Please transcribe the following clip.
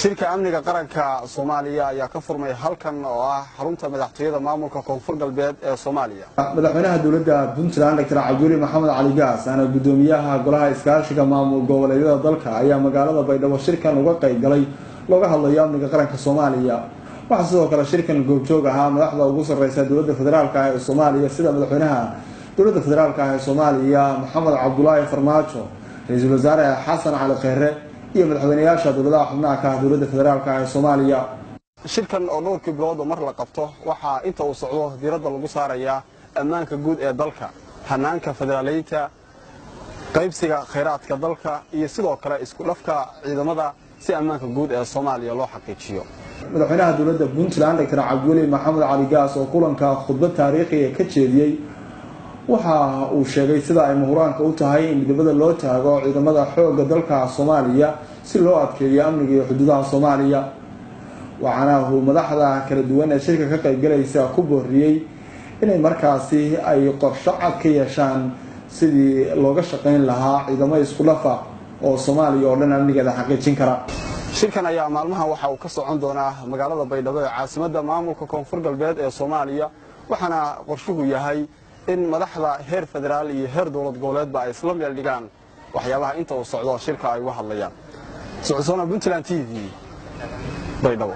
shirka amniga qaranka Soomaaliya ayaa ka furmay halkan oo ah xarunta madaxtooyada maamulka Koonfur Galbeed ee Soomaaliya. Madaxweynaha dawladda Puntland Dr. Cabdulle Maxamed Cali Gaas ana gudoomiyaha golaha iskaashiga maamul goboleedyada dalka ayaa magaalada Baydhabo shirkan uga qayb galay looga hadlayo amniga qaranka Soomaaliya. Waxa sidoo kale shirkan goobjoog ahaa madaxda ugu sareysa dawladda federaalka ee Soomaaliya sida madaxweynaha dawladda federaalka ee Soomaaliya Maxamed Cabdullaahi Farmaajo, ra'iisul wasaare Xasan Cali Khayre iyo madaxweynayaasha dawladaha xubnaha ka ah dawladda federaalka ee Soomaaliya. Shirkan oo dhowr bilood mar la qabto waxa inta uu socdo diiradda lagu saarayaa ammaanka guud ee dalka, hanaanka federaaleynta, qaybsiga kheyraadka dalka iyo sidoo kale isku dhafka ciidamada si ammaanka guud ee Soomaaliya loo xaqiijiyo. Madaxweynaha dawladda Puntland Dr. Cabdulle Maxamed Cali Gaas oo kulanka khudbad taariikhi ah ka jeediyay waxa uu sheegay sida ay muhuraanka u tahay in midnimada loo taago ciidamada xoogga dalka Soomaaliya si loo adkeeyo amniga iyo xuduudaha Soomaaliya. waxaana uu madaxda kala duwan ee shirka ka qayb galaysa ku booriyay inay markaasi ay qorshe cad ka yeeshaan sidii looga shaqeyn lahaa ciidamo isku dhafa oo Soomaaliya oo dhan amnigeeda xaqiijin kara. shirkan ayaa maalmaha waxa uu ka socon doonaa magaalada Baydhabo ee caasimadda maamulka Koonfur Galbeed ee Soomaaliya, waxaana qorshuhu yahay in madaxda heer federaal iyo heer dawlad goboleedba ay isla meel dhigaan waxyaabaha inta uu socdo shirka ay uga hadlayaan. Socodsoona Puntland TV Baydhabo.